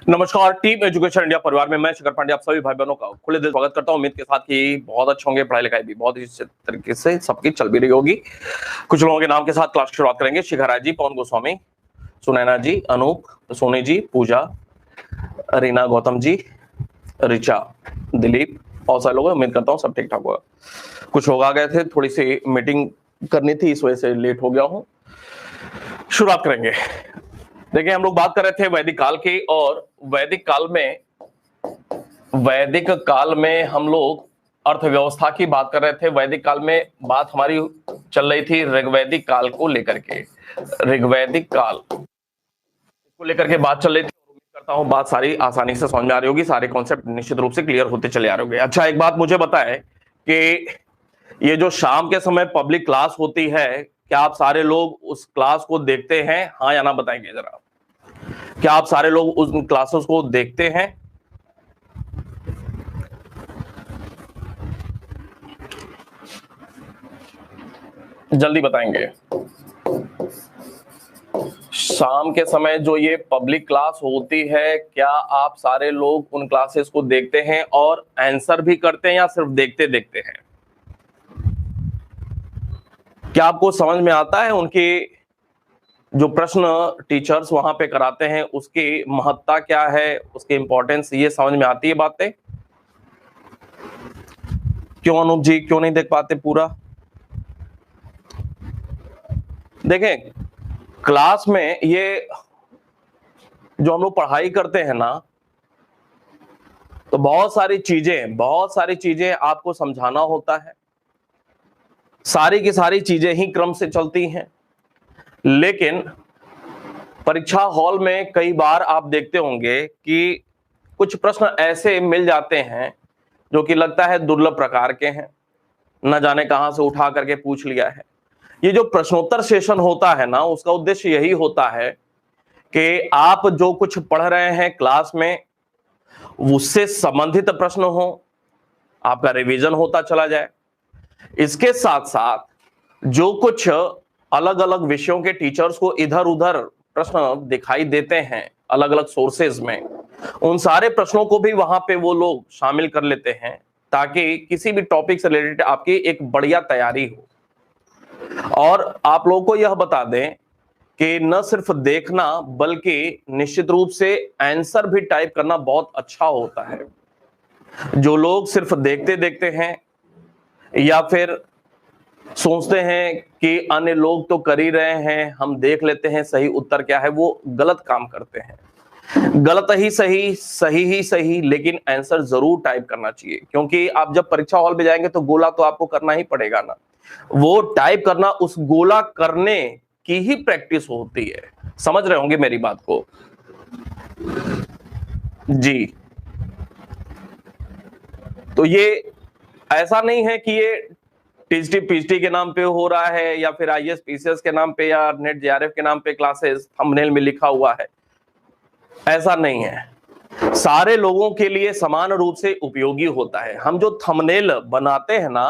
नमस्कार, team education India परिवार में मैं शिखर पांडे आप सभी भाई बहनों का खुले दिल स्वागत करता हूं। उम्मीद के साथ कि बहुत अच्छे होंगे, पढ़ाई लिखाई भी बहुत अच्छे तरीके से सबकी चल भी रही होगी। कुछ लोगों के नाम के साथ क्लास की शुरुआत करेंगे। शिखर राज जी, पवन गोस्वामी, सुनैना जी, अनूप, सोनी जी, पूजा, रीना, गौतम जी, ऋचा, दिलीप, बहुत सारे लोग हैं। उम्मीद करता हूँ सब ठीक ठाक होगा। कुछ लोग आ गए थे, थोड़ी सी मीटिंग करनी थी, इस वजह से लेट हो गया हूँ। शुरुआत करेंगे। देखिए, हम लोग बात कर रहे थे वैदिक काल की, और वैदिक काल में हम लोग अर्थव्यवस्था की बात कर रहे थे। वैदिक काल में बात हमारी चल रही थी ऋग्वैदिक काल को लेकर के। ऋग्वैदिक काल को लेकर के बात चल रही थी। उम्मीद करता हूं बात सारी आसानी से समझ में आ रही होगी, सारे कॉन्सेप्ट निश्चित रूप से क्लियर होते चले आ रहे होंगे। अच्छा, एक बात मुझे बताएं कि ये जो शाम के समय पब्लिक क्लास होती है, क्या आप सारे लोग उस क्लास को देखते हैं? हाँ या ना बताएंगे जरा। क्या आप सारे लोग उस क्लासेस को देखते हैं? जल्दी बताएंगे। शाम के समय जो ये पब्लिक क्लास होती है, क्या आप सारे लोग उन क्लासेस को देखते हैं और आंसर भी करते हैं या सिर्फ देखते देखते हैं? क्या आपको समझ में आता है उनकी जो प्रश्न टीचर्स वहां पे कराते हैं उसकी महत्ता क्या है, उसकी इंपॉर्टेंस ये समझ में आती है बातें? क्यों अनूप जी, क्यों नहीं देख पाते पूरा? देखें, क्लास में ये जो हम लोग पढ़ाई करते हैं ना, तो बहुत सारी चीजें आपको समझाना होता है। सारी की सारी चीजें ही क्रम से चलती हैं, लेकिन परीक्षा हॉल में कई बार आप देखते होंगे कि कुछ प्रश्न ऐसे मिल जाते हैं जो कि लगता है दुर्लभ प्रकार के हैं, न जाने कहां से उठा करके पूछ लिया है। ये जो प्रश्नोत्तर सेशन होता है ना, उसका उद्देश्य यही होता है कि आप जो कुछ पढ़ रहे हैं क्लास में, उससे संबंधित प्रश्न हो, आपका रिवीजन होता चला जाए। इसके साथ साथ जो कुछ अलग अलग विषयों के टीचर्स को इधर उधर प्रश्न दिखाई देते हैं अलग अलग सोर्सेज में, उन सारे प्रश्नों को भी वहां पे वो लोग शामिल कर लेते हैं, ताकि किसी भी टॉपिक से रिलेटेड आपकी एक बढ़िया तैयारी हो। और आप लोगों को यह बता दें कि न सिर्फ देखना बल्कि निश्चित रूप से आंसर भी टाइप करना बहुत अच्छा होता है। जो लोग सिर्फ देखते देखते हैं या फिर सोचते हैं कि अन्य लोग तो कर ही रहे हैं, हम देख लेते हैं सही उत्तर क्या है, वो गलत काम करते हैं। गलत ही सही, सही ही सही, लेकिन आंसर जरूर टाइप करना चाहिए, क्योंकि आप जब परीक्षा हॉल में जाएंगे तो गोला तो आपको करना ही पड़ेगा ना। वो टाइप करना, उस गोला करने की ही प्रैक्टिस होती है। समझ रहे होंगे मेरी बात को जी। तो ये ऐसा नहीं है कि ये टीजीटी पीजीटी के नाम पे हो रहा है, या फिर आईएएस पीसीएस के नाम पे, या नेट जेआरएफ के नाम पे क्लासेस थंबनेल में लिखा हुआ है। ऐसा नहीं है। सारे लोगों के लिए समान रूप से उपयोगी होता है। हम जो थंबनेल बनाते हैं ना,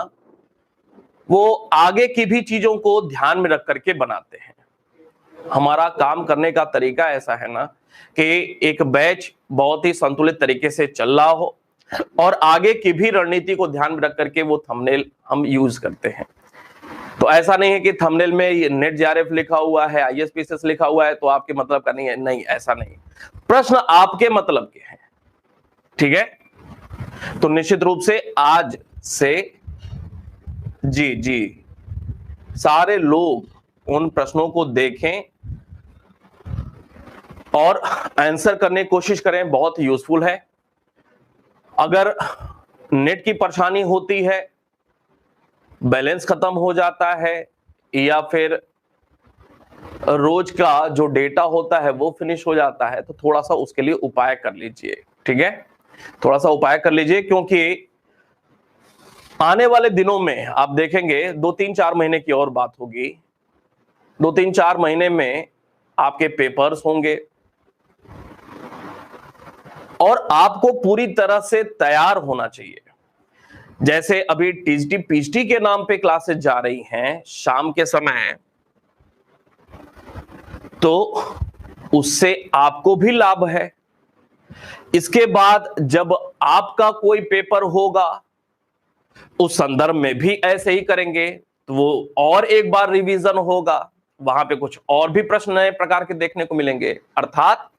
वो आगे की भी चीजों को ध्यान में रख करके बनाते हैं। हमारा काम करने का तरीका ऐसा है ना कि एक बैच बहुत ही संतुलित तरीके से चल रहा हो, और आगे की भी रणनीति को ध्यान में रख करके वो थंबनेल हम यूज करते हैं। तो ऐसा नहीं है कि थंबनेल में नेट जेआरएफ लिखा हुआ है, आईएएस पीसीएस लिखा हुआ है तो आपके मतलब का नहीं है। नहीं, ऐसा नहीं। प्रश्न आपके मतलब के हैं, ठीक है? तो निश्चित रूप से आज से जी सारे लोग उन प्रश्नों को देखें और आंसर करने की कोशिश करें, बहुत यूजफुल है। अगर नेट की परेशानी होती है, बैलेंस खत्म हो जाता है, या फिर रोज का जो डेटा होता है वो फिनिश हो जाता है, तो थोड़ा सा उसके लिए उपाय कर लीजिए, ठीक है? थोड़ा सा उपाय कर लीजिए, क्योंकि आने वाले दिनों में आप देखेंगे 2-3-4 महीने की और बात होगी। 2-3-4 महीने में आपके पेपर्स होंगे और आपको पूरी तरह से तैयार होना चाहिए। जैसे अभी टीजीटी पीजीटी के नाम पे क्लासेस जा रही हैं शाम के समय, तो उससे आपको भी लाभ है, इसके बाद जब आपका कोई पेपर होगा उस संदर्भ में भी ऐसे ही करेंगे, तो वो और एक बार रिवीजन होगा, वहां पे कुछ और भी प्रश्न नए प्रकार के देखने को मिलेंगे। अर्थात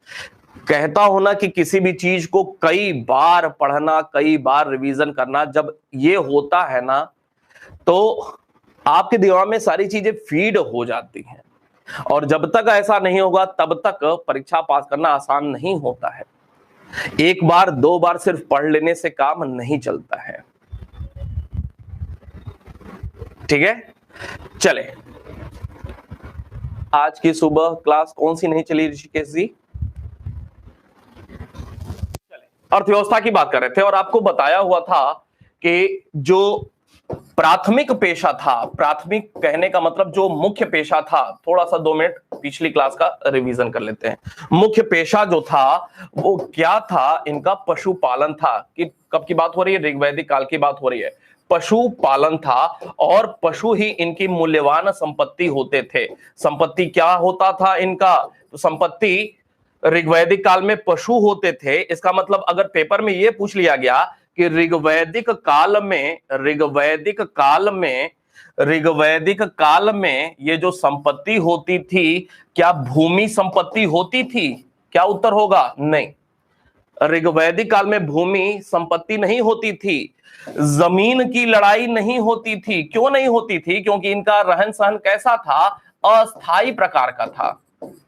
कहता हूं ना कि किसी भी चीज को कई बार पढ़ना, कई बार रिवीजन करना, जब ये होता है ना तो आपके दिमाग में सारी चीजें फीड हो जाती हैं। और जब तक ऐसा नहीं होगा तब तक परीक्षा पास करना आसान नहीं होता है। एक बार दो बार सिर्फ पढ़ लेने से काम नहीं चलता है। ठीक है, चले। आज की सुबह क्लास कौन सी नहीं चली ऋषिकेश जी? चले, अर्थव्यवस्था की बात कर रहे थे और आपको बताया हुआ था कि जो प्राथमिक पेशा था, प्राथमिक कहने का मतलब जो मुख्य पेशा था, थोड़ा सा 2 मिनट पिछली क्लास का रिवीजन कर लेते हैं। मुख्य पेशा जो था वो क्या था? इनका पशुपालन था। कि कब की बात हो रही है? ऋग्वैदिक काल की बात हो रही है। पशुपालन था और पशु ही इनकी मूल्यवान संपत्ति होते थे। संपत्ति क्या होता था इनका? तो संपत्ति ऋग्वैदिक काल में पशु होते थे। इसका मतलब अगर पेपर में यह पूछ लिया गया कि ऋग्वैदिक काल में ये जो संपत्ति होती थी क्या भूमि संपत्ति होती थी? क्या उत्तर होगा? नहीं, ऋग्वैदिक काल में भूमि संपत्ति नहीं होती थी। जमीन की लड़ाई नहीं होती थी। क्यों नहीं होती थी? क्योंकि इनका रहन सहन कैसा था? अस्थाई प्रकार का था।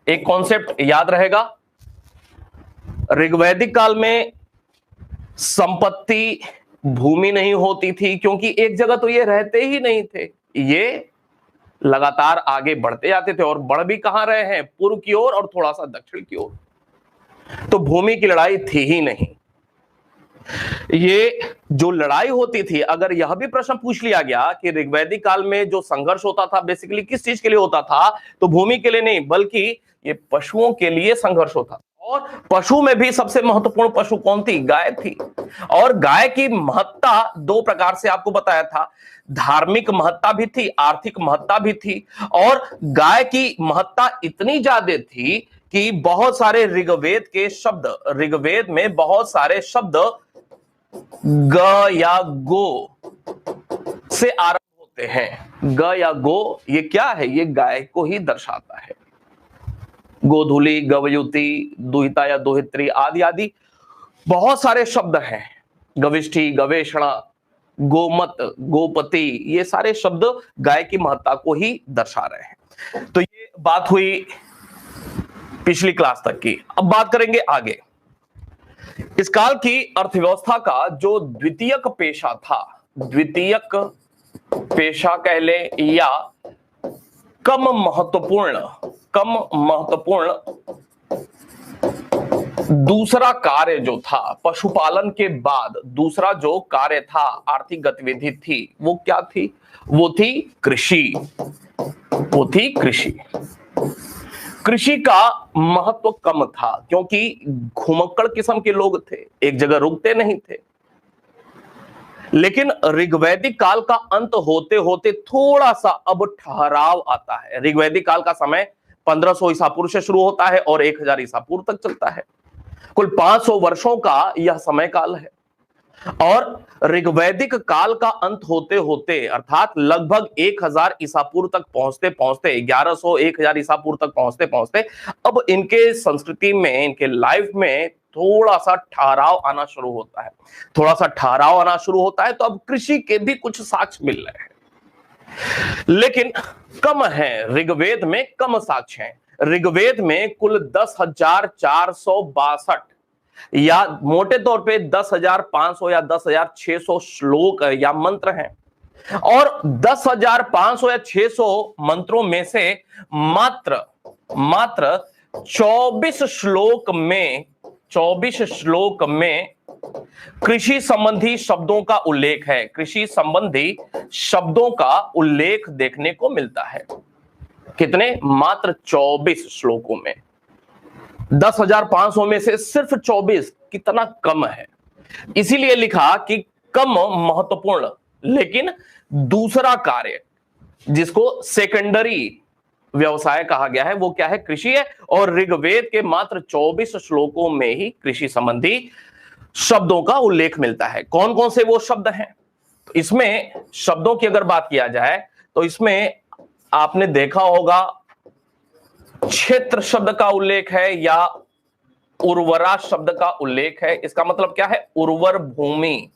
एक कॉन्सेप्ट याद रहेगा, ऋग्वैदिक काल में संपत्ति भूमि नहीं होती थी क्योंकि एक जगह तो ये रहते ही नहीं थे, ये लगातार आगे बढ़ते जाते थे और बढ़ भी कहां रहे हैं? पूर्व की ओर और थोड़ा सा दक्षिण की ओर। तो भूमि की लड़ाई थी ही नहीं। ये जो लड़ाई होती थी, अगर यह भी प्रश्न पूछ लिया गया कि ऋग्वैदिक काल में जो संघर्ष होता था बेसिकली किस चीज के लिए होता था, तो भूमि के लिए नहीं बल्कि ये पशुओं के लिए संघर्ष होता। और पशु में भी सबसे महत्वपूर्ण पशु कौन थी? गाय थी। और गाय की महत्ता 2 प्रकार से आपको बताया था, धार्मिक महत्ता भी थी, आर्थिक महत्ता भी थी। और गाय की महत्ता इतनी ज्यादा थी कि बहुत सारे ऋग्वेद में बहुत सारे शब्द ग या गो से आरंभ होते हैं। ग या गो ये क्या है? ये गाय को ही दर्शाता है। गोधूली, गवयुति, दुहिता या दोहित्री आदि आदि बहुत सारे शब्द हैं। गविष्ठी, गवेषणा, गोमत, गोपति, ये सारे शब्द गाय की महत्ता को ही दर्शा रहे हैं। तो ये बात हुई पिछली क्लास तक की। अब बात करेंगे आगे। इस काल की अर्थव्यवस्था का जो द्वितीयक पेशा था, द्वितीयक पेशा कह ले या कम महत्वपूर्ण दूसरा कार्य जो था, पशुपालन के बाद दूसरा जो कार्य था, आर्थिक गतिविधि थी, वो क्या थी? वो थी कृषि। कृषि का महत्व कम था क्योंकि घुमक्कड़ किस्म के लोग थे, एक जगह रुकते नहीं थे। लेकिन ऋग्वैदिक काल का अंत होते होते थोड़ा सा अब ठहराव आता है। ऋग्वैदिक काल का समय 1500 ईसा पूर्व से शुरू होता है और 1000 ईसा पूर्व तक चलता है। कुल 500 वर्षों का यह समय काल है। और ऋग्वैदिक काल का अंत होते होते अर्थात लगभग 1000 ईसा पूर्व तक पहुंचते पहुंचते 1100 1000 ईसा पूर्व तक पहुंचते पहुंचते अब इनके संस्कृति में, इनके लाइफ में थोड़ा सा ठहराव आना शुरू होता है। तो अब कृषि के भी कुछ साक्ष्य मिल रहे हैं, लेकिन कम है। ऋग्वेद में कम साक्ष्य हैं। ऋग्वेद में कुल 10,462 या मोटे तौर पे 10,500 या 10,600 श्लोक या मंत्र हैं। और 10,500 या 600 मंत्रों में से मात्र 24 श्लोक में कृषि संबंधी शब्दों का उल्लेख है। कृषि संबंधी शब्दों का उल्लेख देखने को मिलता है। कितने? मात्र 24 श्लोकों में। 10,500 में से सिर्फ 24, कितना कम है। इसीलिए लिखा कि कम महत्वपूर्ण, लेकिन दूसरा कार्य जिसको सेकेंडरी व्यवसाय कहा गया है वो क्या है? कृषि है। और ऋग्वेद के मात्र 24 श्लोकों में ही कृषि संबंधी शब्दों का उल्लेख मिलता है। कौन कौन से वो शब्द हैं? तो इसमें शब्दों की अगर बात किया जाए तो इसमें आपने देखा होगा क्षेत्र शब्द का उल्लेख है या उर्वरा शब्द का उल्लेख है। इसका मतलब क्या है? उर्वर भूमि।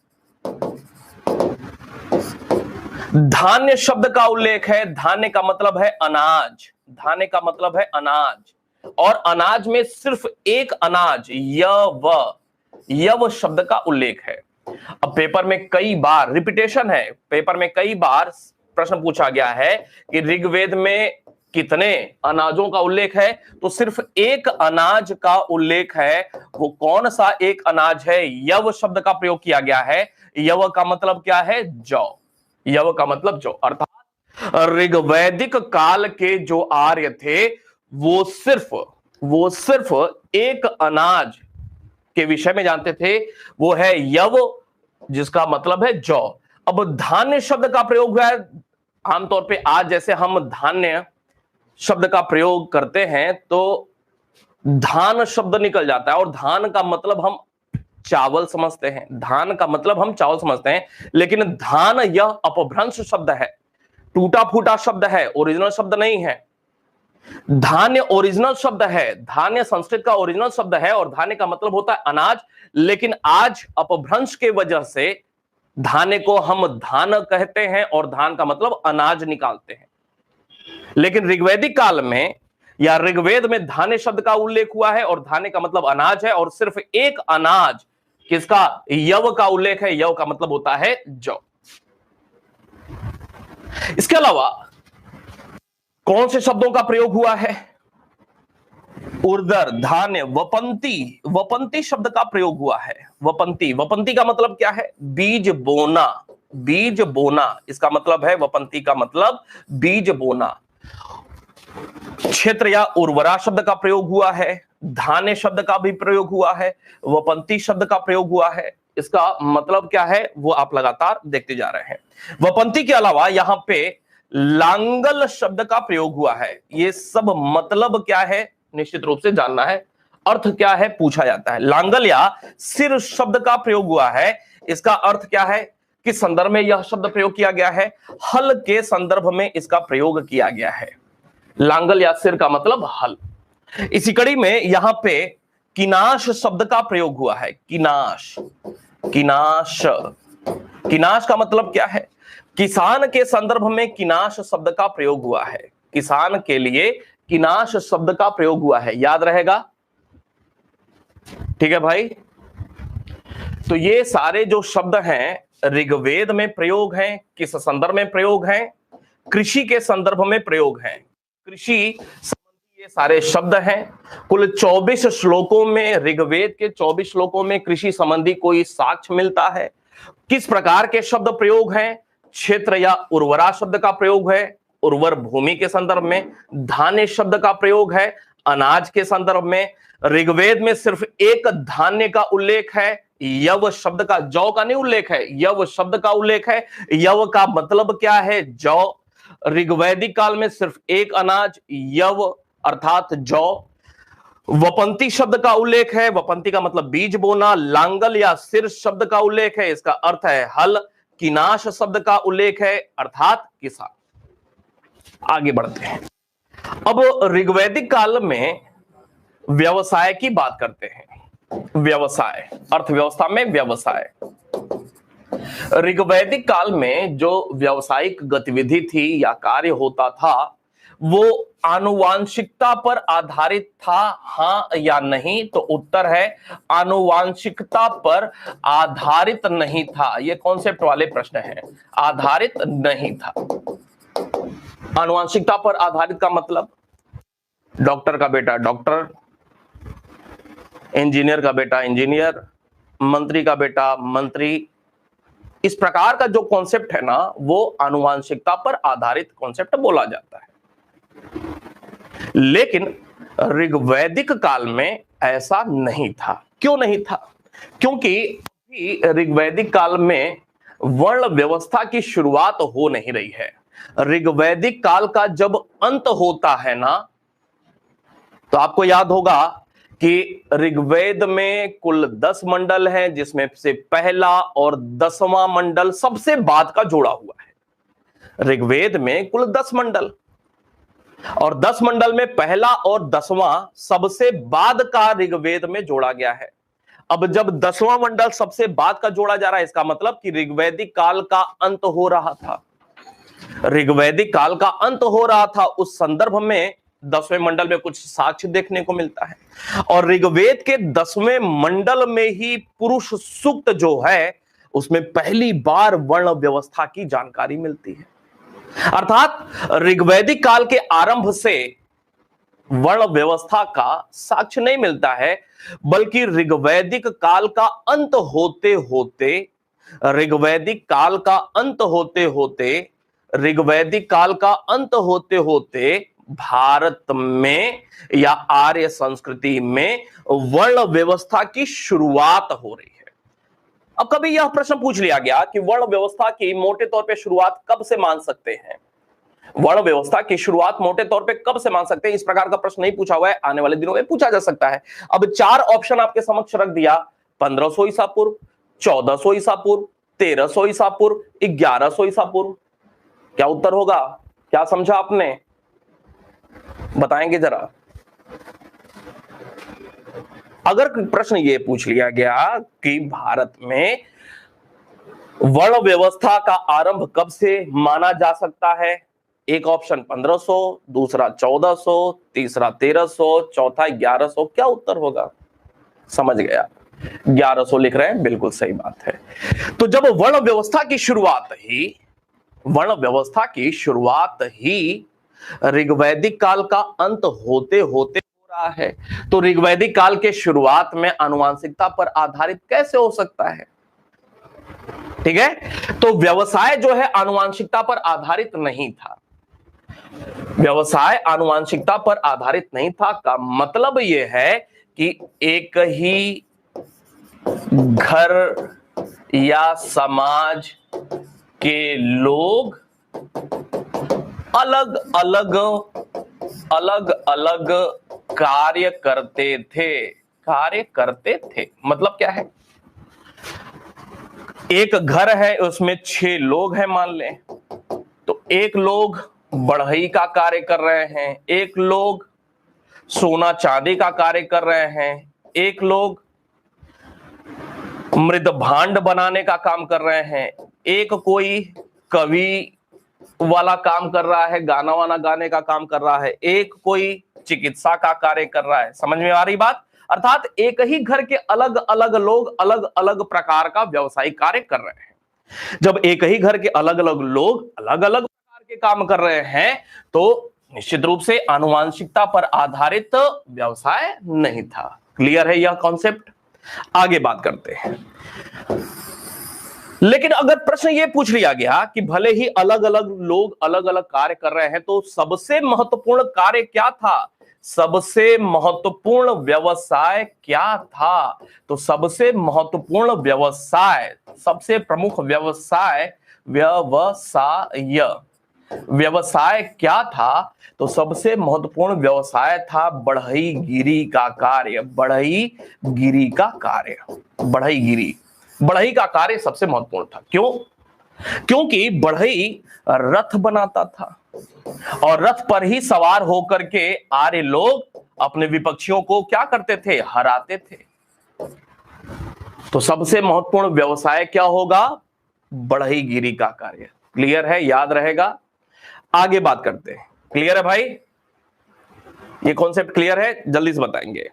धान्य शब्द का उल्लेख है। धान्य का मतलब है अनाज। धान्य का मतलब है अनाज। और अनाज में सिर्फ एक अनाज यव शब्द का उल्लेख है। अब पेपर में कई बार रिपीटेशन है, पेपर में कई बार प्रश्न पूछा गया है कि ऋग्वेद में कितने अनाजों का उल्लेख है? तो सिर्फ एक अनाज का उल्लेख है। वो कौन सा एक अनाज है? यव शब्द का प्रयोग किया गया है। यव का मतलब क्या है? जौ। यव का मतलब जौ। अर्थात ऋग्वैदिक काल के जो आर्य थे वो सिर्फ एक अनाज के विषय में जानते थे, वो है यव, जिसका मतलब है जौ। अब धान्य शब्द का प्रयोग हुआ है आमतौर पे। आज जैसे हम धान्य शब्द का प्रयोग करते हैं तो धान शब्द निकल जाता है और धान का मतलब हम चावल समझते हैं। धान का मतलब हम चावल समझते हैं, लेकिन धान यह अपभ्रंश शब्द है, टूटा फूटा शब्द है, ओरिजिनल शब्द नहीं है। धान्य ओरिजिनल शब्द है, धान्य संस्कृत का ओरिजिनल शब्द है और धान्य का मतलब होता है अनाज। लेकिन आज अपभ्रंश के वजह से धान्य को हम धान कहते हैं और धान का मतलब अनाज निकालते हैं। लेकिन ऋग्वैदिक काल में या ऋग्वेद में धान्य शब्द का उल्लेख हुआ है और धान्य का मतलब अनाज है और सिर्फ एक अनाज, किसका? यव का उल्लेख है। यव का मतलब होता है जौ। इसके अलावा कौन से शब्दों का प्रयोग हुआ है? उर्दर, धान्य, वपंती। वपंती शब्द का प्रयोग हुआ है। वपंती, वपंती का मतलब क्या है? बीज बोना। बीज बोना, इसका मतलब है वपंती का मतलब बीज बोना। क्षेत्र या उर्वरा शब्द का प्रयोग हुआ है। धान्य शब्द का भी प्रयोग हुआ है। वपंती शब्द का प्रयोग हुआ है। इसका मतलब क्या है वो आप लगातार देखते जा रहे हैं। वपंती के अलावा यहां पे लांगल शब्द का प्रयोग हुआ है। ये सब मतलब क्या है निश्चित रूप से जानना है। अर्थ क्या है पूछा जाता है। लांगल या सिर शब्द का प्रयोग हुआ है। इसका अर्थ क्या है? किस संदर्भ में यह शब्द प्रयोग किया गया है? हल के संदर्भ में इसका प्रयोग किया गया है। लांगल या सिर का मतलब हल। इसी कड़ी में यहां पे किनाश शब्द का प्रयोग हुआ है। किनाश, किनाश, किनाश का मतलब क्या है? किसान के संदर्भ में किनाश शब्द का प्रयोग हुआ है। किसान के लिए किनाश शब्द का प्रयोग हुआ है, याद रहेगा। ठीक है भाई। तो ये सारे जो शब्द हैं ऋग्वेद में प्रयोग हैं। किस संदर्भ में प्रयोग हैं? कृषि के संदर्भ में प्रयोग हैं। कृषि संबंधी ये सारे शब्द हैं। कुल 24 श्लोकों में, ऋग्वेद के 24 श्लोकों में कृषि संबंधी कोई साक्ष्य मिलता है। किस प्रकार के शब्द प्रयोग हैं? क्षेत्र या उर्वरा शब्द का प्रयोग है उर्वर भूमि के संदर्भ में। धान्य शब्द का प्रयोग है अनाज के संदर्भ में। ऋग्वेद में सिर्फ एक धान्य का उल्लेख है। यव शब्द का, जौ का नहीं उल्लेख है, यव शब्द का उल्लेख है। यव का मतलब क्या है? जौ। ऋग्वैदिक काल में सिर्फ एक अनाज यव अर्थात जौ। वपंती शब्द का उल्लेख है। वपंती का मतलब बीज बोना। लांगल या सिर शब्द का उल्लेख है, इसका अर्थ है हल। किनाश शब्द का उल्लेख है अर्थात किसान। आगे बढ़ते हैं। अब ऋग्वैदिक काल में व्यवसाय की बात करते हैं। व्यवसाय, अर्थव्यवस्था में व्यवसाय। ऋग्वैदिक काल में जो व्यावसायिक गतिविधि थी या कार्य होता था वो आनुवांशिकता पर आधारित था, हां या नहीं? तो उत्तर है आनुवांशिकता पर आधारित नहीं था। ये कॉन्सेप्ट वाले प्रश्न हैं। आधारित नहीं था। आनुवांशिकता पर आधारित का मतलब डॉक्टर का बेटा डॉक्टर, इंजीनियर का बेटा इंजीनियर, मंत्री का बेटा मंत्री। इस प्रकार का जो कॉन्सेप्ट है ना वो आनुवांशिकता पर आधारित कॉन्सेप्ट बोला जाता है। लेकिन ऋग्वैदिक काल में ऐसा नहीं था। क्यों नहीं था? क्योंकि ऋग्वैदिक काल में वर्ण व्यवस्था की शुरुआत हो नहीं रही है। ऋग्वैदिक काल का जब अंत होता है ना, तो आपको याद होगा कि ऋग्वेद में कुल 10 मंडल हैं, जिसमें से पहला और 10वां मंडल सबसे बाद का जोड़ा हुआ है। ऋग्वेद में कुल 10 मंडल, और 10 मंडल में पहला और 10वां सबसे बाद का ऋग्वेद में जोड़ा गया है। अब जब 10वां मंडल सबसे बाद का जोड़ा जा रहा है, इसका मतलब कि ऋग्वैदिक काल का अंत हो रहा था। ऋग्वैदिक काल का अंत हो रहा था, उस संदर्भ में 10वें मंडल में कुछ साक्ष्य देखने को मिलता है। और ऋग्वेद के 10वें मंडल में ही पुरुष सूक्त जो है, उसमें पहली बार वर्ण व्यवस्था की जानकारी मिलती है। अर्थात ऋग्वैदिक काल के आरंभ से वर्ण व्यवस्था का साक्ष्य नहीं मिलता है, बल्कि ऋग्वैदिक काल का अंत होते होते ऋग्वैदिक काल का अंत होते होते ऋग्वैदिक काल का अंत होते होते भारत में या आर्य संस्कृति में वर्ण व्यवस्था की शुरुआत हो रही है। अब कभी यह प्रश्न पूछ लिया गया कि वर्ण व्यवस्था की मोटे तौर पे शुरुआत कब से मान सकते हैं? वर्ण व्यवस्था की शुरुआत मोटे तौर पे कब से मान सकते हैं? इस प्रकार का प्रश्न नहीं पूछा हुआ है, आने वाले दिनों में पूछा जा सकता है। अब 4 ऑप्शन आपके समक्ष रख दिया: 1500 ईसा पूर्व, 1400 ईसा पूर्व, 1300 ईसा पूर्व, 1100 ईसा पूर्व। क्या उत्तर होगा? क्या समझा आपने? बताएंगे जरा। अगर प्रश्न ये पूछ लिया गया कि भारत में वर्ण व्यवस्था का आरंभ कब से माना जा सकता है, एक ऑप्शन 1500, दूसरा 1400, तीसरा 1300, चौथा 1100, क्या उत्तर होगा? समझ गया, 1100 लिख रहे हैं, बिल्कुल सही बात है। तो जब वर्ण व्यवस्था की शुरुआत ही ऋग्वैदिक काल का अंत होते होते हो रहा है, तो ऋग्वैदिक काल के शुरुआत में आनुवांशिकता पर आधारित कैसे हो सकता है? ठीक है, तो व्यवसाय जो है आनुवांशिकता पर आधारित नहीं था। व्यवसाय आनुवांशिकता पर आधारित नहीं था का मतलब यह है कि एक ही घर या समाज के लोग अलग अलग कार्य करते थे। मतलब क्या है? एक घर है, उसमें 6 लोग हैं मान लें, तो एक लोग बढ़ई का कार्य कर रहे हैं, एक लोग सोना चांदी का कार्य कर रहे हैं, एक लोग मृद भांड बनाने का काम कर रहे हैं, एक कोई कवि वाला काम कर रहा है, गाना वाना गाने का काम कर रहा है, एक कोई चिकित्सा का कार्य कर रहा है। समझ में आ रही बात? अर्थात एक ही घर के अलग अलग लोग अलग अलग प्रकार का व्यवसायिक कार्य कर रहे हैं। जब एक ही घर के अलग अलग लोग अलग अलग प्रकार के काम कर रहे हैं, तो निश्चित रूप से आनुवांशिकता पर आधारित व्यवसाय नहीं था। क्लियर है यह कॉन्सेप्ट? आगे बात करते हैं। लेकिन अगर प्रश्न यह पूछ लिया गया कि भले ही अलग अलग लोग अलग अलग कार्य कर रहे हैं, तो सबसे महत्वपूर्ण कार्य क्या था? सबसे महत्वपूर्ण व्यवसाय क्या था? तो सबसे महत्वपूर्ण व्यवसाय, सबसे प्रमुख व्यवसाय व्यवसाय क्या था? तो सबसे महत्वपूर्ण व्यवसाय था बढ़ईगिरी का कार्य। बढ़ई का कार्य सबसे महत्वपूर्ण था। क्यों? क्योंकि बढ़ई रथ बनाता था, और रथ पर ही सवार होकर के आर्य लोग अपने विपक्षियों को क्या करते थे? हराते थे। तो सबसे महत्वपूर्ण व्यवसाय क्या होगा? बढ़ईगिरी का कार्य। क्लियर है? याद रहेगा। आगे बात करते हैं। क्लियर है भाई? ये कॉन्सेप्ट क्लियर है? जल्दी से बताएंगे।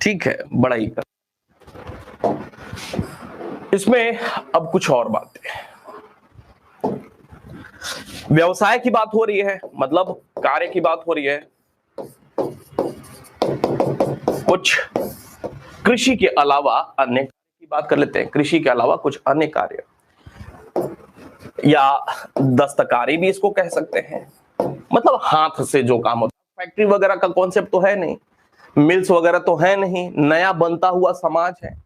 ठीक है, बढ़ई का। इसमें अब कुछ और बातें। व्यवसाय की बात हो रही है, मतलब कार्य की बात हो रही है। कुछ कृषि के अलावा अन्य कार्य की बात कर लेते हैं। कृषि के अलावा कुछ अन्य कार्य, या दस्तकारी भी इसको कह सकते हैं। मतलब हाथ से जो काम होता है। फैक्ट्री वगैरह का कॉन्सेप्ट तो है नहीं, मिल्स वगैरह तो है नहीं, नया बनता हुआ समाज है।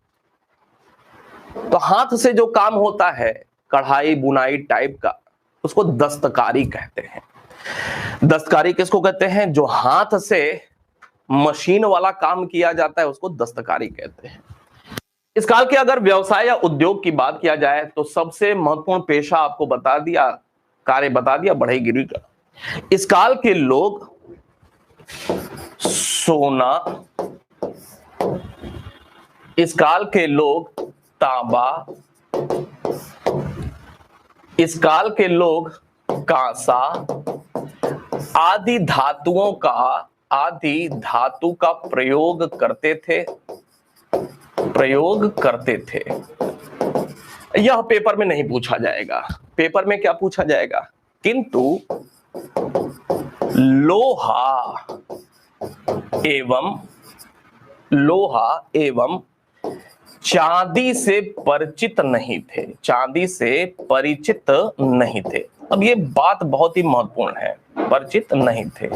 तो हाथ से जो काम होता है, कढ़ाई बुनाई टाइप का, उसको दस्तकारी कहते हैं। दस्तकारी किसको कहते हैं? जो हाथ से मशीन वाला काम किया जाता है उसको दस्तकारी कहते हैं। इस काल के अगर व्यवसाय या उद्योग की बात किया जाए तो सबसे महत्वपूर्ण पेशा आपको बता दिया, कार्य बता दिया, बढ़ईगिरी का। इस काल के लोग सोना, इस काल के लोग तांबा, इस काल के लोग कांसा आदि धातु का प्रयोग करते थे। यह पेपर में नहीं पूछा जाएगा। पेपर में क्या पूछा जाएगा? किंतु लोहा एवं चांदी से परिचित नहीं थे। अब ये बात बहुत ही महत्वपूर्ण है, परिचित नहीं थे।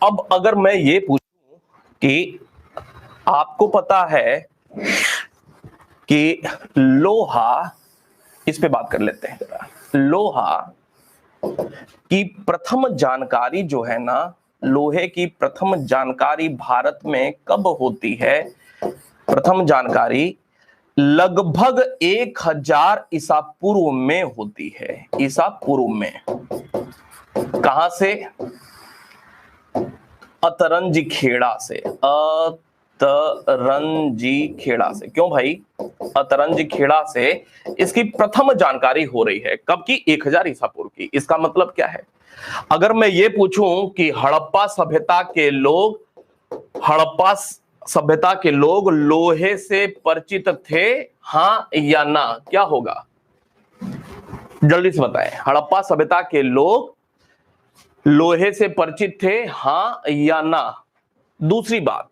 अब अगर मैं ये पूछूं कि आपको पता है कि लोहा, इस पे बात कर लेते हैं जरा। लोहा की प्रथम जानकारी जो है ना, लोहे की प्रथम जानकारी भारत में कब होती है? प्रथम जानकारी लगभग 1000 ईसा पूर्व में होती है। ईसा पूर्व में। कहां से? अतरंजी खेड़ा से। क्यों भाई? अतरंजी खेड़ा से इसकी प्रथम जानकारी हो रही है। कब की? 1000 ईसा पूर्व की। इसका मतलब क्या है? अगर मैं ये पूछूं कि हड़प्पा सभ्यता के लोग लोहे से परिचित थे, हां या ना, क्या होगा? जल्दी से बताएं। हड़प्पा सभ्यता के लोग लोहे से परिचित थे, हां या ना? दूसरी बात,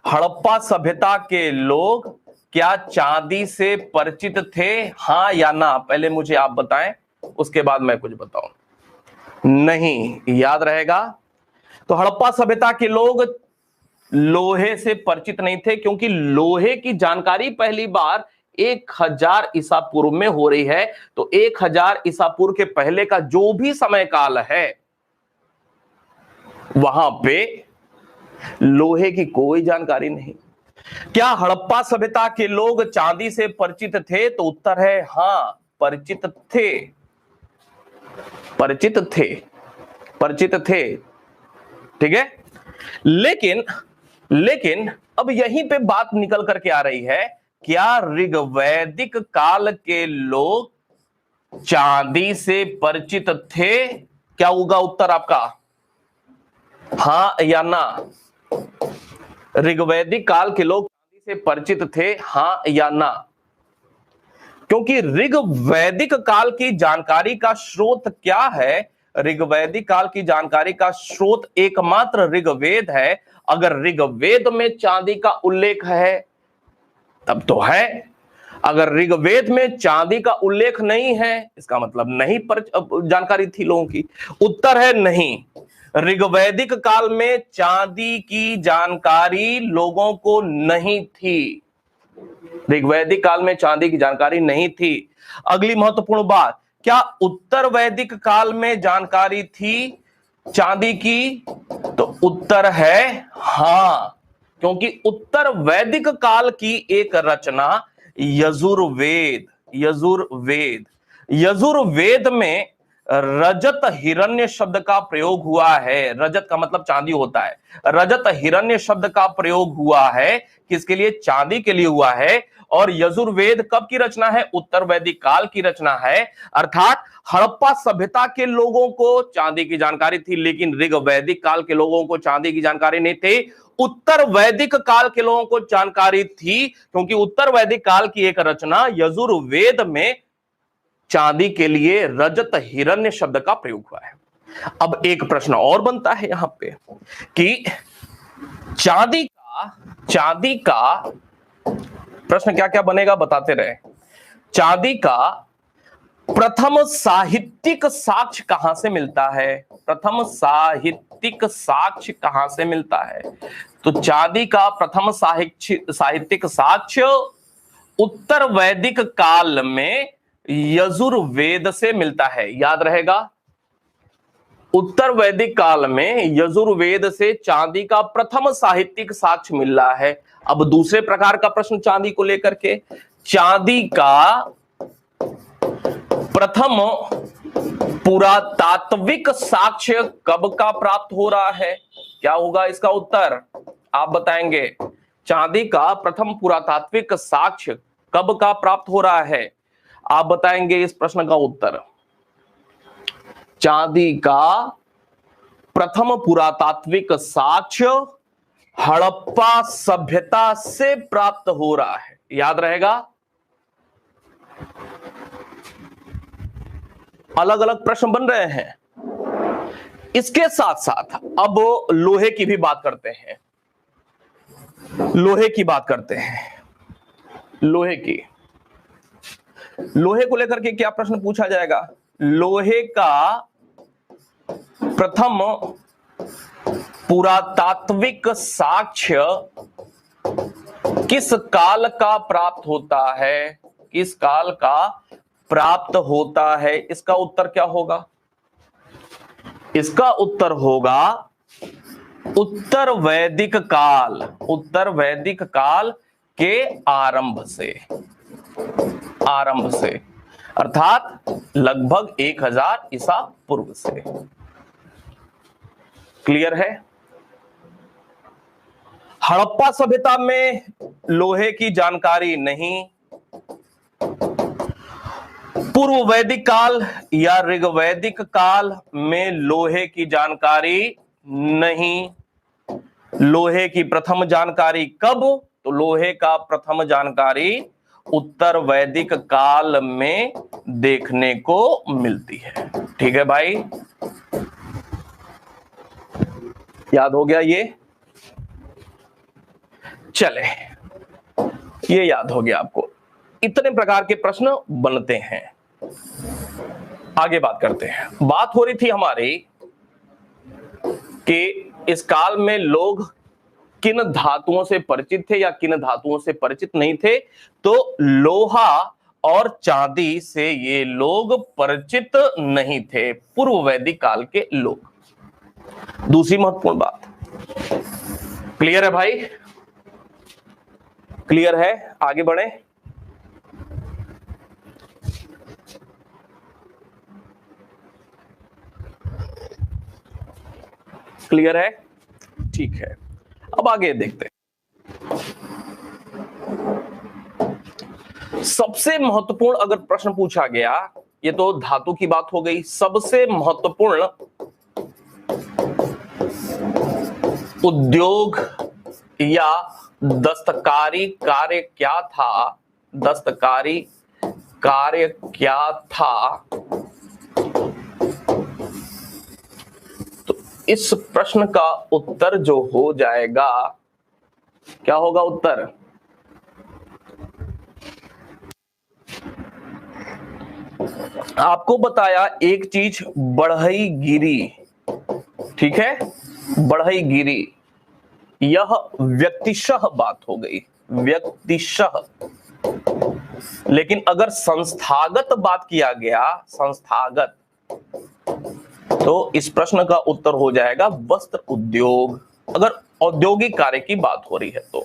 हड़प्पा सभ्यता के लोग क्या चांदी से परिचित थे, हां या ना? पहले मुझे आप बताएं, उसके बाद मैं कुछ बताऊं। नहीं, याद रहेगा। तो हड़प्पा सभ्यता के लोग लोहे से परिचित नहीं थे, क्योंकि लोहे की जानकारी पहली बार 1000 ईसा पूर्व में हो रही है। तो 1000 ईसा पूर्व के पहले का जो भी समय काल है, वहां पे लोहे की कोई जानकारी नहीं। क्या हड़प्पा सभ्यता के लोग चांदी से परिचित थे? तो उत्तर है हां, परिचित थे। ठीक है। लेकिन अब यहीं पे बात निकल करके आ रही है, क्या ऋग्वैदिक काल के लोग चांदी से परिचित थे? क्या होगा उत्तर आपका? हां या ना? ऋग्वैदिक काल के लोग चांदी से परिचित थे, हां या ना? क्योंकि ऋग्वैदिक काल की जानकारी का स्रोत क्या है? ऋग्वैदिक काल की जानकारी का स्रोत एकमात्र ऋग्वेद है। अगर ऋग्वेद में चांदी का उल्लेख है तब तो है, अगर ऋग्वेद में चांदी का उल्लेख नहीं है इसका मतलब नहीं जानकारी थी लोगों की। उत्तर है नहीं, ऋग्वैदिक काल में चांदी की जानकारी लोगों को नहीं थी। ऋग्वैदिक काल में चांदी की जानकारी नहीं थी। अगली महत्वपूर्ण बात, क्या उत्तर वैदिक काल में जानकारी थी चांदी की? तो उत्तर है हां, क्योंकि उत्तर वैदिक काल की एक रचना यजुर्वेद में रजत हिरण्य शब्द का प्रयोग हुआ है। रजत का मतलब चांदी होता है। रजत हिरण्य शब्द का प्रयोग हुआ है, किसके लिए? चांदी के लिए हुआ है। और यजुर्वेद कब की रचना है? उत्तर वैदिक काल की रचना है। अर्थात हड़प्पा सभ्यता के लोगों को चांदी की जानकारी थी, लेकिन ऋग्वैदिक काल के लोगों को चांदी की जानकारी नहीं थी। उत्तर वैदिक काल के लोगों को जानकारी थी, क्योंकि उत्तर वैदिक काल की एक रचना यजुर्वेद में चांदी के लिए रजत हिरण्य शब्द का प्रयोग हुआ है। अब एक प्रश्न और बनता है यहां पे कि चांदी का प्रश्न क्या क्या बनेगा बताते रहे। चांदी का प्रथम साहित्यिक साक्ष्य कहां से मिलता है? प्रथम साहित्यिक साक्ष्य कहां से मिलता है? तो चांदी का प्रथम साहित्यिक साक्ष्य उत्तर वैदिक काल में यजुर्वेद से मिलता है। याद रहेगा, उत्तर वैदिक काल में यजुर्वेद से चांदी का प्रथम साहित्यिक साक्ष्य मिल रहा है। अब दूसरे प्रकार का प्रश्न चांदी को लेकर के, चांदी का प्रथम पुरातात्विक साक्ष्य कब का प्राप्त हो रहा है? क्या होगा इसका उत्तर? आप बताएंगे। चांदी का प्रथम पुरातात्विक साक्ष्य कब का प्राप्त हो रहा है? आप बताएंगे इस प्रश्न का उत्तर। चांदी का प्रथम पुरातात्विक साक्ष्य हड़प्पा सभ्यता से प्राप्त हो रहा है। याद रहेगा, अलग अलग प्रश्न बन रहे हैं। इसके साथ साथ अब लोहे की भी बात करते हैं। लोहे की बात करते हैं। लोहे की, लोहे को लेकर के क्या प्रश्न पूछा जाएगा? लोहे का प्रथम पुरातात्विक साक्ष्य किस काल का प्राप्त होता है? किस काल का प्राप्त होता है? इसका उत्तर क्या होगा? इसका उत्तर होगा उत्तर वैदिक काल। उत्तर वैदिक काल के आरंभ से, आरंभ से अर्थात लगभग 1000 ईसा पूर्व से। क्लियर है? हड़प्पा सभ्यता में लोहे की जानकारी नहीं, पूर्व वैदिक काल या ऋग्वैदिक काल में लोहे की जानकारी नहीं। लोहे की प्रथम जानकारी कब? तो लोहे का प्रथम जानकारी उत्तर वैदिक काल में देखने को मिलती है। ठीक है भाई, याद हो गया ये? चले, ये याद हो गया आपको। इतने प्रकार के प्रश्न बनते हैं। आगे बात करते हैं। बात हो रही थी हमारी कि इस काल में लोग किन धातुओं से परिचित थे या किन धातुओं से परिचित नहीं थे। तो लोहा और चांदी से ये लोग परिचित नहीं थे, पूर्व वैदिक काल के लोग। दूसरी महत्वपूर्ण बात, क्लियर है भाई? क्लियर है? आगे बढ़े। क्लियर है? ठीक है, अब आगे देखते हैं। सबसे महत्वपूर्ण अगर प्रश्न पूछा गया, ये तो धातु की बात हो गई, सबसे महत्वपूर्ण उद्योग या दस्तकारी कार्य क्या था? दस्तकारी कार्य क्या था? तो इस प्रश्न का उत्तर जो हो जाएगा, क्या होगा उत्तर? आपको बताया एक चीज बढ़ईगिरी, ठीक है, बढ़ईगिरी, यह व्यक्तिशः बात हो गई, व्यक्तिशः। लेकिन अगर संस्थागत बात किया गया, संस्थागत, तो इस प्रश्न का उत्तर हो जाएगा वस्त्र उद्योग, अगर औद्योगिक कार्य की बात हो रही है तो।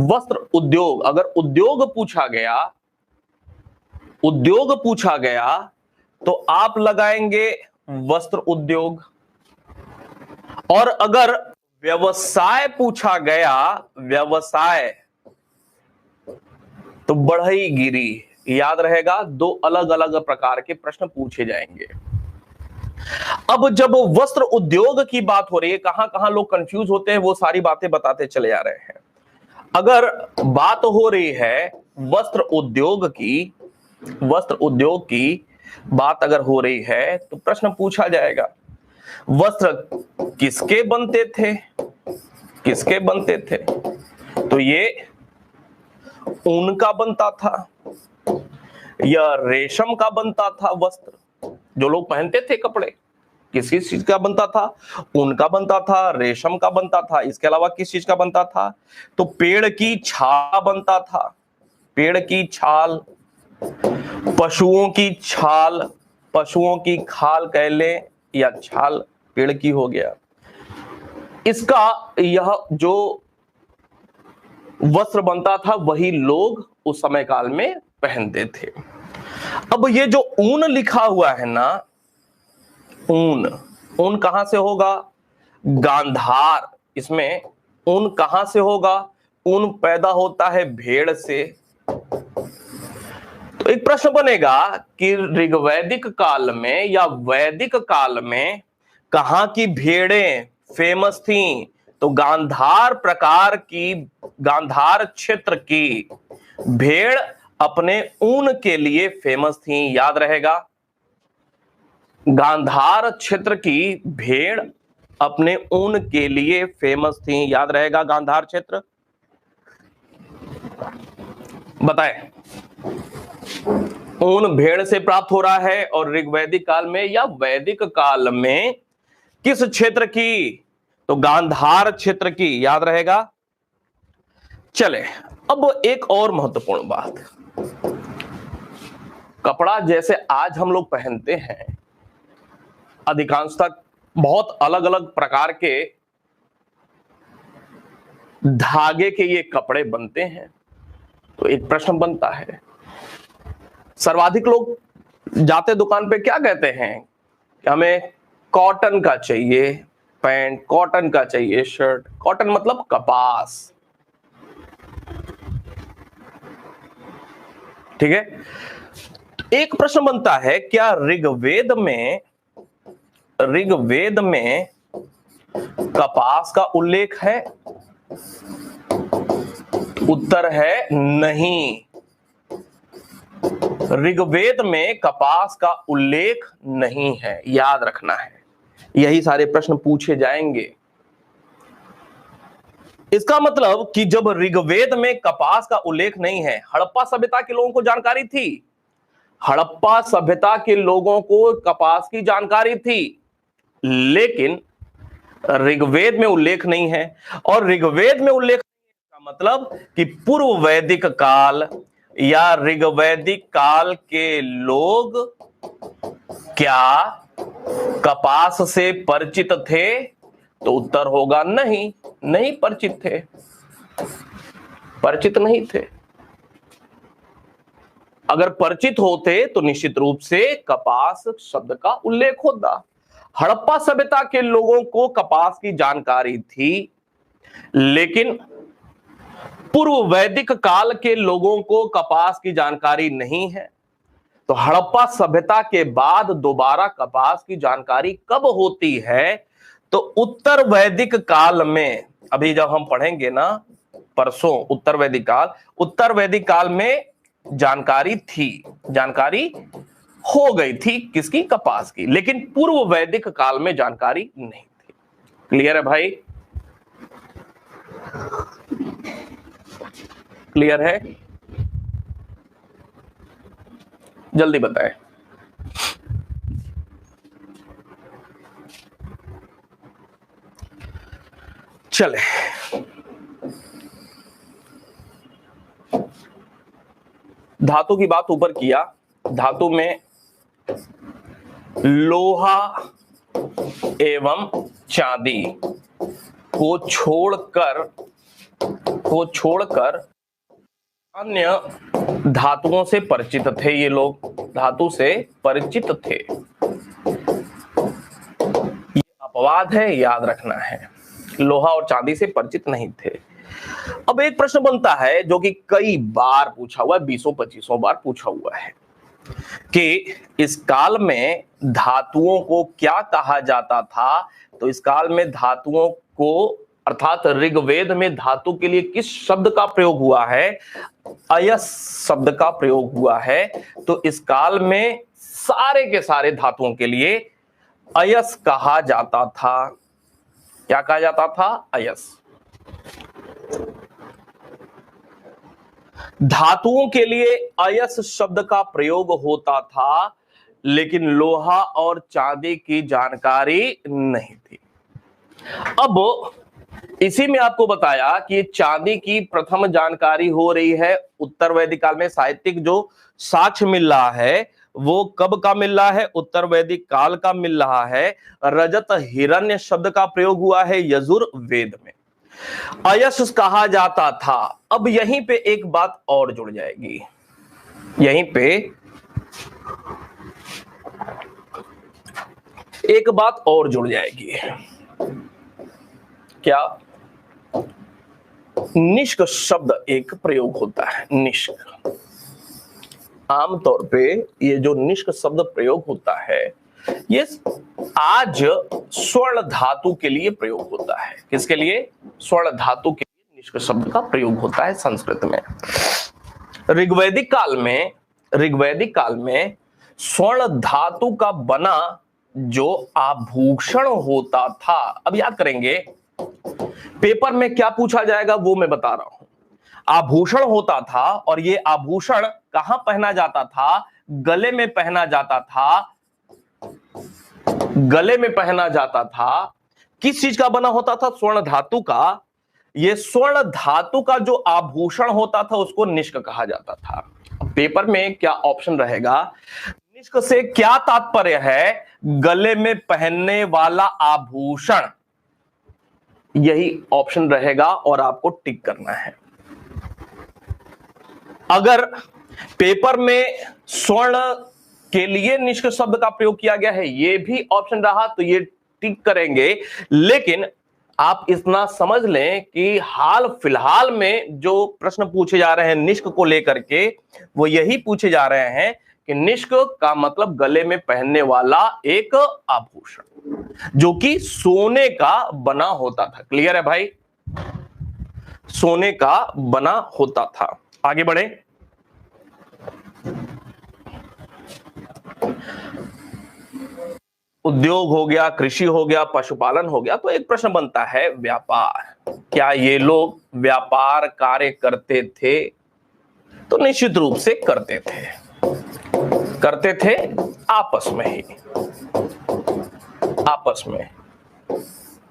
वस्त्र उद्योग, अगर उद्योग पूछा गया, उद्योग पूछा गया तो आप लगाएंगे वस्त्र उद्योग। और अगर व्यवसाय पूछा गया, व्यवसाय, तो बढ़ईगिरी। याद रहेगा, दो अलग अलग प्रकार के प्रश्न पूछे जाएंगे। अब जब वस्त्र उद्योग की बात हो रही है, कहां कहां लोग कंफ्यूज होते हैं वो सारी बातें बताते चले आ रहे हैं। अगर बात हो रही है वस्त्र उद्योग की, वस्त्र उद्योग की बात अगर हो रही है तो प्रश्न पूछा जाएगा वस्त्र किसके बनते थे? किसके बनते थे? तो ये ऊन का बनता था, यह रेशम का बनता था वस्त्र, जो लोग पहनते थे कपड़े किस किस चीज का बनता था? ऊन का बनता था, रेशम का बनता था, इसके अलावा किस चीज का बनता था? तो पेड़ की छाल बनता था, पेड़ की छाल, पशुओं की छाल, पशुओं की खाल कह ले या छाल पेड़ की हो गया। इसका यह जो वस्त्र बनता था वही लोग उस समय काल में पहनते थे। अब ये जो ऊन लिखा हुआ है ना, ऊन, ऊन कहां से होगा? गांधार। इसमें ऊन कहां से होगा? ऊन पैदा होता है भेड़ से। तो एक प्रश्न बनेगा कि ऋग्वैदिक काल में या वैदिक काल में कहां की भेड़ें फेमस थीं? तो गांधार प्रकार की, गांधार क्षेत्र की भेड़ अपने ऊन के लिए फेमस थीं, याद रहेगा। गांधार क्षेत्र की भेड़ अपने ऊन के लिए फेमस थी, याद रहेगा गांधार क्षेत्र। बताएं, ऊन भेड़ से प्राप्त हो रहा है और ऋग्वैदिक काल में या वैदिक काल में किस क्षेत्र की? तो गांधार क्षेत्र की, याद रहेगा। चले अब एक और महत्वपूर्ण बात, कपड़ा जैसे आज हम लोग पहनते हैं, अधिकांशतः बहुत अलग अलग प्रकार के धागे के ये कपड़े बनते हैं। तो एक प्रश्न बनता है, सर्वाधिक लोग जाते दुकान पे क्या कहते हैं कि हमें कॉटन का चाहिए पैंट, कॉटन का चाहिए शर्ट। कॉटन मतलब कपास, ठीक है। एक प्रश्न बनता है, क्या ऋग्वेद में कपास का उल्लेख है? उत्तर है नहीं, ऋग्वेद में कपास का उल्लेख नहीं है, याद रखना है। यही सारे प्रश्न पूछे जाएंगे। इसका मतलब कि जब ऋग्वेद में कपास का उल्लेख नहीं है, हड़प्पा सभ्यता के लोगों को जानकारी थी, हड़प्पा सभ्यता के लोगों को कपास की जानकारी थी, लेकिन ऋग्वेद में उल्लेख नहीं है। और ऋग्वेद में उल्लेख का मतलब कि पूर्व वैदिक काल या ऋग्वैदिक काल के लोग क्या कपास से परिचित थे? तो उत्तर होगा नहीं, नहीं परिचित थे, परिचित नहीं थे। अगर परिचित होते तो निश्चित रूप से कपास शब्द का उल्लेख होता। हड़प्पा सभ्यता के लोगों को कपास की जानकारी थी, लेकिन पूर्व वैदिक काल के लोगों को कपास की जानकारी नहीं है। तो हड़प्पा सभ्यता के बाद दोबारा कपास की जानकारी कब होती है? तो उत्तर वैदिक काल में। अभी जब हम पढ़ेंगे ना परसों उत्तर वैदिक काल में जानकारी थी, जानकारी हो गई थी किसकी? कपास की, लेकिन पूर्व वैदिक काल में जानकारी नहीं थी। क्लियर है भाई? क्लियर है? जल्दी बताएं। चले, धातु की बात ऊपर किया। धातु में लोहा एवं चांदी को छोड़कर अन्य धातुओं से परिचित थे। ये लोग धातु से परिचित थे, ये अपवाद है, याद रखना है। लोहा और चांदी से परिचित नहीं थे। अब एक प्रश्न बनता है जो कि कई बार पूछा हुआ है, 20-25 बार पूछा हुआ है कि इस काल में धातुओं को क्या कहा जाता था? तो इस काल में धातुओं को, अर्थात ऋग्वेद में धातु के लिए किस शब्द का प्रयोग हुआ है? अयस शब्द का प्रयोग हुआ है। तो इस काल में सारे के सारे धातुओं के लिए अयस कहा जाता था। क्या कहा जाता था? अयस। धातुओं के लिए अयस्क शब्द का प्रयोग होता था, लेकिन लोहा और चांदी की जानकारी नहीं थी। अब इसी में आपको बताया कि चांदी की प्रथम जानकारी हो रही है उत्तर वैदिक काल में। साहित्यिक जो साक्ष्य मिल रहा है वो कब का मिल रहा है? उत्तर वैदिक काल का मिल रहा है। रजत हिरण्य शब्द का प्रयोग हुआ है यजुर्वेद में। अयस्क कहा जाता था। अब यहीं पे एक बात और जुड़ जाएगी, यहीं पे एक बात और जुड़ जाएगी। क्या? निष्क शब्द एक प्रयोग होता है। निष्क, आमतौर पे ये जो निष्क शब्द प्रयोग होता है ये आज स्वर्ण धातु के लिए प्रयोग होता है। किसके लिए? स्वर्ण धातु के लिए निष्क शब्द का प्रयोग होता है संस्कृत में। ऋग्वैदिक काल में स्वर्ण धातु का बना जो आभूषण होता था, अब याद करेंगे पेपर में क्या पूछा जाएगा वो मैं बता रहा हूं। आभूषण होता था और ये आभूषण कहां पहना जाता था? गले में पहना जाता था। गले में पहना जाता था। किस चीज का बना होता था? स्वर्ण धातु का। ये स्वर्ण धातु का जो आभूषण होता था उसको निष्क कहा जाता था। पेपर में क्या ऑप्शन रहेगा? निष्क से क्या तात्पर्य है? गले में पहनने वाला आभूषण, यही ऑप्शन रहेगा और आपको टिक करना है। अगर पेपर में स्वर्ण के लिए निष्क शब्द का प्रयोग किया गया है ये भी ऑप्शन रहा तो ये टिक करेंगे, लेकिन आप इतना समझ लें कि हाल फिलहाल में जो प्रश्न पूछे जा रहे हैं निष्क को लेकर के वो यही पूछे जा रहे हैं कि निष्क का मतलब गले में पहनने वाला एक आभूषण जो कि सोने का बना होता था। क्लियर है भाई? सोने का बना होता था। आगे बढ़े। उद्योग हो गया, कृषि हो गया, पशुपालन हो गया, तो एक प्रश्न बनता है व्यापार। क्या ये लोग व्यापार कार्य करते थे? तो निश्चित रूप से करते थे आपस में ही।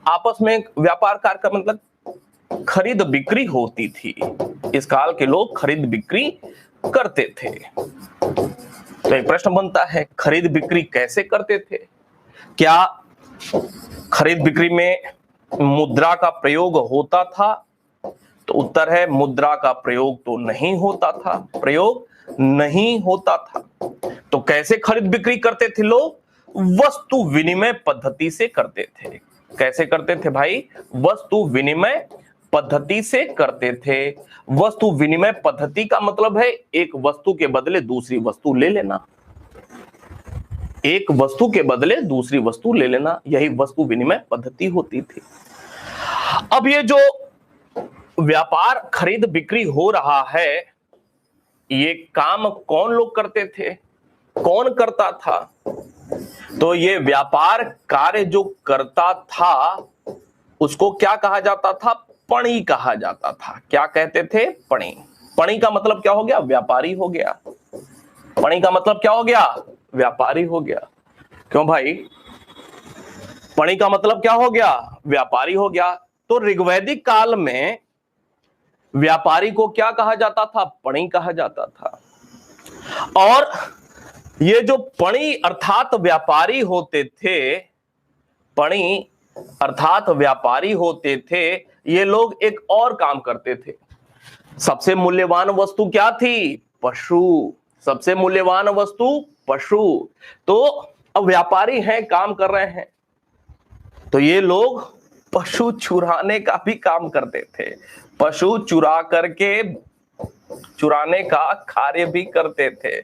आपस में व्यापार कार्य का मतलब खरीद बिक्री होती थी। इस काल के लोग खरीद बिक्री करते थे। तो एक प्रश्न बनता है खरीद बिक्री कैसे करते थे? क्या खरीद बिक्री में मुद्रा का प्रयोग होता था? तो उत्तर है मुद्रा का प्रयोग तो नहीं होता था, प्रयोग नहीं होता था। तो कैसे खरीद बिक्री करते थे लोग? वस्तु विनिमय पद्धति से करते थे। कैसे करते थे भाई? वस्तु विनिमय पद्धति से करते थे। वस्तु विनिमय पद्धति का मतलब है एक वस्तु के बदले दूसरी वस्तु ले लेना। एक वस्तु के बदले दूसरी वस्तु ले लेना, यही वस्तु विनिमय पद्धति होती थी। अब ये जो व्यापार खरीद बिक्री हो रहा है ये काम कौन लोग करते थे? कौन करता था? तो ये व्यापार कार्य जो करता था उसको क्या कहा जाता था? पणी कहा जाता था। क्या कहते थे? पणी। पणी का मतलब क्या हो गया? व्यापारी हो गया। पणी का मतलब क्या हो गया? व्यापारी हो गया। क्यों भाई? पणी का मतलब क्या हो गया? व्यापारी हो गया। तो ऋग्वैदिक काल में व्यापारी को क्या कहा जाता था? पणी कहा जाता था। और ये जो पणी अर्थात व्यापारी होते थे, पणी अर्थात व्यापारी होते थे, ये लोग एक और काम करते थे। सबसे मूल्यवान वस्तु क्या थी? पशु। सबसे मूल्यवान वस्तु पशु। तो अब व्यापारी हैं, काम कर रहे हैं, तो ये लोग पशु चुराने का भी काम करते थे। पशु चुरा करके चुराने का कार्य भी करते थे।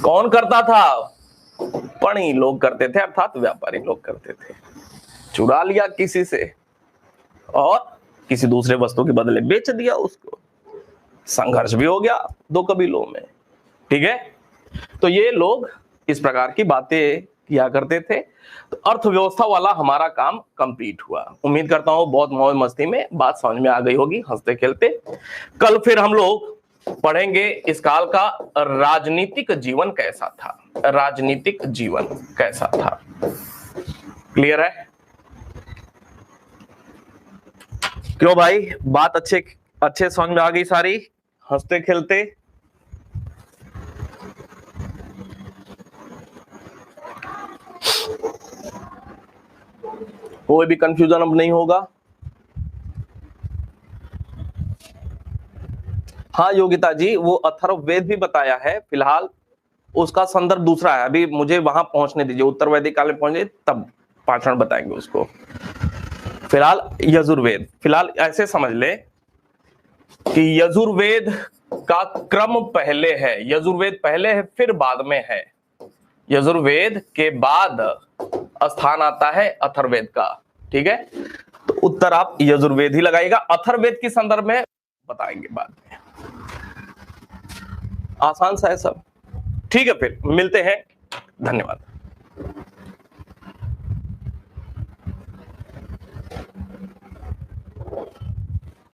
कौन करता था? पणी लोग करते थे, अर्थात व्यापारी लोग करते थे। चुरा लिया किसी से और किसी दूसरे वस्तु के बदले बेच दिया उसको। संघर्ष भी हो गया दो कबीलों में। ठीक है? तो ये लोग इस प्रकार की बातें किया करते थे। तो अर्थव्यवस्था वाला हमारा काम कंप्लीट हुआ। उम्मीद करता हूं बहुत मौज मस्ती में बात समझ में आ गई होगी, हंसते खेलते। कल फिर हम लोग पढ़ेंगे इस काल का राजनीतिक जीवन कैसा था, राजनीतिक जीवन कैसा था। क्लियर है? क्यों भाई, बात अच्छे अच्छे समझ में आ गई सारी, हंसते खेलते? कोई भी कंफ्यूजन अब नहीं होगा? हाँ योगिता जी, वो अथर्ववेद भी बताया है, फिलहाल उसका संदर्भ दूसरा है। अभी मुझे वहां पहुंचने दीजिए, उत्तर वैदिक काल में पहुंचे तब 5 मिनट बताएंगे उसको। फिलहाल यजुर्वेद, फिलहाल ऐसे समझ ले कि यजुर्वेद का क्रम पहले है, यजुर्वेद पहले है फिर बाद में है। यजुर्वेद के बाद स्थान आता है अथर्ववेद का। ठीक है, तो उत्तर आप यजुर्वेद ही लगाइएगा, अथर्ववेद के संदर्भ में बताएंगे बाद में। आसान सा है सब। ठीक है, फिर मिलते हैं, धन्यवाद।